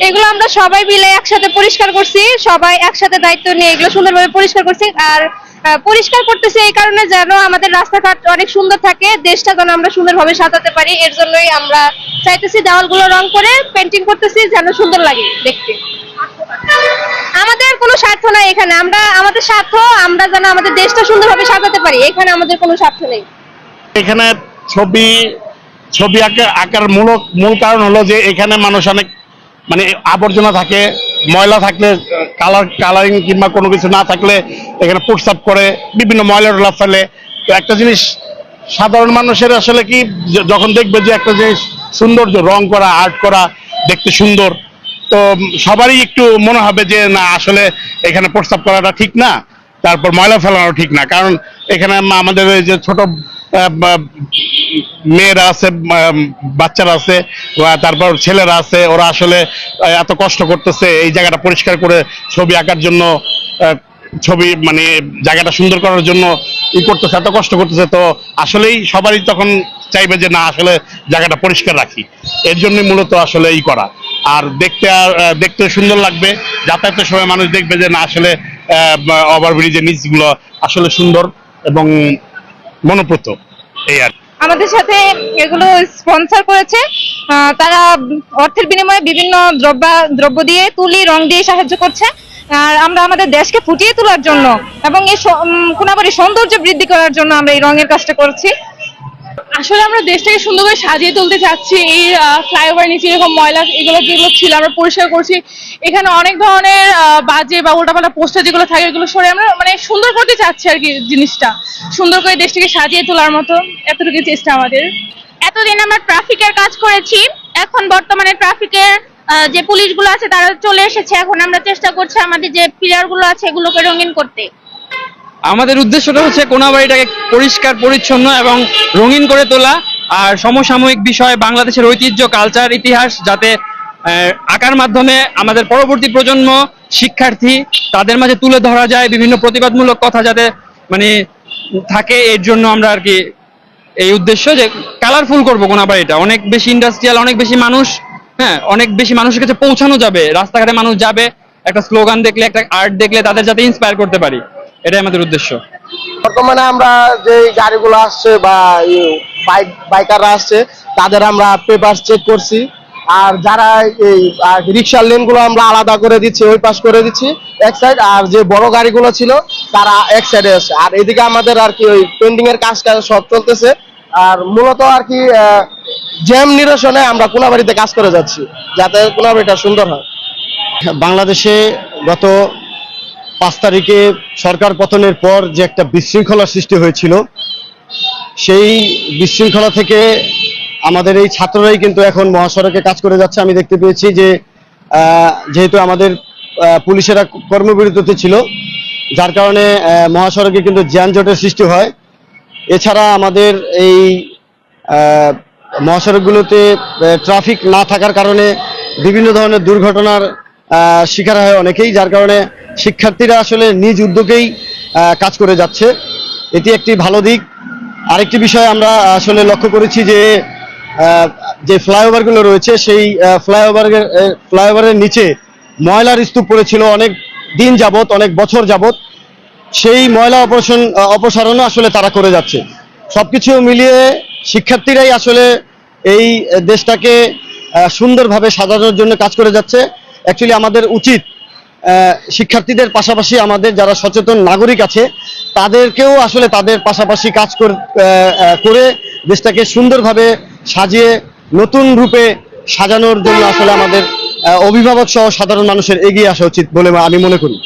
এগুলো আমরা সবাই মিলে একসাথে পরিষ্কার করছি, সবাই একসাথে দায়িত্ব নিয়ে এগুলো সুন্দরভাবে পরিষ্কার করছি। আর পরিষ্কার করতেছি এই কারণে যেন আমাদের রাস্তাঘাট অনেক সুন্দর থাকে, দেশটা যেন আমরা সুন্দরভাবে সাজাতে পারি। এর জন্যই আমরা চাইতেছি দেওয়ালগুলো রং করে পেন্টিং করতেছি যেন সুন্দর লাগে দেখতে। আমাদের কোনো স্বার্থ নাই এখানে, আমাদের স্বার্থ আমরা যেন আমাদের দেশটা সুন্দরভাবে সাজাতে পারি, এখানে আমাদের কোনো স্বার্থ নেই। এখানে ছবি ছবি আঁকার মূল কারণ হলো যে এখানে মানুষ অনেক মানে আবর্জনা থাকে, ময়লা থাকলে কালারিং কিংবা কোনো কিছু না থাকলে এখানে প্রস্রাব করে বিভিন্ন ময়লা টলা ফেলে। তো একটা জিনিস সাধারণ মানুষের আসলে কি যখন দেখবে যে একটা জিনিস সৌন্দর্য রং করা আর্ট করা দেখতে সুন্দর, তো সবারই একটু মনে হবে যে না আসলে এখানে প্রস্রাব করাটা ঠিক না, তারপর ময়লা ফেলানো ঠিক না। কারণ এখানে আমাদের এই যে ছোট মেয়েরা আছে, বাচ্চারা আছে, তারপর ছেলেরা আছে, ওরা আসলে এত কষ্ট করতেছে এই জায়গাটা পরিষ্কার করে ছবি আঁকার জন্য, ছবি মানে জায়গাটা সুন্দর করার জন্য করতেছে, এত কষ্ট করতেছে। তো আসলেই সবারই তখন চাইবে যে না আসলে জায়গাটা পরিষ্কার রাখি, এর জন্যই মূলত আসলে করা। আর দেখতে সুন্দর লাগবে, যাতায়াতের সময় মানুষ দেখবে যে না আসলে ওভারব্রিজের নিচগুলো আসলে সুন্দর এবং মনোপ্রত। এই আর আমাদের সাথে এগুলো স্পন্সর করেছে, তারা অর্থের বিনিময়ে বিভিন্ন দ্রব্য দিয়ে তুলি রং দিয়ে সাহায্য করছে। আর আমরা আমাদের দেশকে ফুটিয়ে তোলার জন্য এবং এই কোনাবাড়ির সৌন্দর্য বৃদ্ধি করার জন্য আমরা এই রঙের কাজটা করছি। আসলে আমরা দেশটাকে সুন্দর করে সাজিয়ে তুলতে চাচ্ছি। এই ফ্লাইওভার নিচে এরকম ময়লা এগুলো যেগুলো ছিল আমরা পরিষ্কার করছি। এখানে অনেক ধরনের বাজে বা উল্টাপাল্টা পোস্টার যেগুলো থাকে এগুলো সরে আমরা মানে সুন্দর করতে চাচ্ছি আর কি, জিনিসটা সুন্দর করে দেশটাকে সাজিয়ে তোলার মতো এতটুকু চেষ্টা আমাদের। এতদিন আমরা ট্রাফিকের কাজ করেছি, এখন বর্তমানে ট্রাফিকের যে পুলিশগুলো আছে তারা চলে এসেছে, এখন আমরা চেষ্টা করছি আমাদের যে পিলারগুলো আছে এগুলোকে রঙিন করতে। আমাদের উদ্দেশ্যটা হচ্ছে কোনাবাড়িটাকে পরিষ্কার পরিচ্ছন্ন এবং রঙিন করে তোলা, আর সমসাময়িক বিষয় বাংলাদেশের ঐতিহ্য কালচার ইতিহাস যাতে আঁকার মাধ্যমে আমাদের পরবর্তী প্রজন্ম শিক্ষার্থী তাদের মাঝে তুলে ধরা যায়, বিভিন্ন প্রতিবাদমূলক কথা যাতে মানে থাকে, এর জন্য আমরা আর কি এই উদ্দেশ্য যে কালারফুল করবো কোনাবাড়িটা। অনেক বেশি ইন্ডাস্ট্রিয়াল, অনেক বেশি মানুষ, হ্যাঁ অনেক বেশি মানুষের কাছে পৌঁছানো যাবে, রাস্তাঘাটে মানুষ যাবে, একটা স্লোগান দেখলে একটা আর্ট দেখলে তাদের যাতে ইন্সপায়ার করতে পারি, এটাই আমাদের উদ্দেশ্য। বর্তমানে আমরা যে গাড়িগুলো আসছে বা বাইকাররা আসছে তাদের আমরা পেপার চেক করছি, আর যারা এই রিক্সার লেনগুলো আমরা আলাদা করে দিচ্ছি, ওই পাশ করে দিচ্ছি এক সাইড, আর যে বড় গাড়িগুলো ছিল তারা এক সাইডে আসছে। আর এদিকে আমাদের আর কি ওই পেন্টিং এর কাজ সব চলতেছে। আর মূলত আর কি জ্যাম নিরসনে আমরা কোনাবাড়িতে কাজ করে যাচ্ছি যাতে কোনাবাড়িটা সুন্দর হয়। বাংলাদেশে গত 5 তারিখে সরকার পতনের পর যে একটা বিশৃঙ্খলার সৃষ্টি হয়েছিল, সেই বিশৃঙ্খলা থেকে আমাদের এই ছাত্ররাই কিন্তু এখন মহাসড়কে কাজ করে যাচ্ছে। আমি দেখতে পেয়েছি যে যেহেতু আমাদের পুলিশেরা কর্মবিরতিতে ছিল, যার কারণে মহাসড়কে কিন্তু যানজটের সৃষ্টি হয়। এছাড়া আমাদের এই মহাসড়কগুলোতে ট্রাফিক না থাকার কারণে বিভিন্ন ধরনের দুর্ঘটনার শিকার হয় অনেকেই, যার কারণে শিক্ষার্থীরা আসলে নিজ উদ্যোগেই কাজ করে যাচ্ছে, এটি একটি ভালো দিক। আরেকটি বিষয় আমরা আসলে লক্ষ্য করেছি যে ফ্লাইওভারগুলো রয়েছে, সেই ফ্লাইওভারের নিচে ময়লার স্তূপ পড়েছিল অনেক দিন যাবত, অনেক বছর যাবত। সেই ময়লা অপসারণও আসলে তারা করে যাচ্ছে। সবকিছু মিলিয়ে শিক্ষার্থীরাই আসলে এই দেশটাকে সুন্দরভাবে সাজানোর জন্য কাজ করে যাচ্ছে। অ্যাকচুয়ালি আমাদের উচিত শিক্ষার্থীদের পাশাপাশি আমাদের যারা সচেতন নাগরিক আছে তাদেরকেও আসলে তাদের পাশাপাশি কাজ করে দেশটাকে সুন্দরভাবে সাজিয়ে নতুন রূপে সাজানোর জন্য আসলে আমাদের অভিভাবক সহ সাধারণ মানুষের এগিয়ে আসা উচিত বলে আমি মনে করি।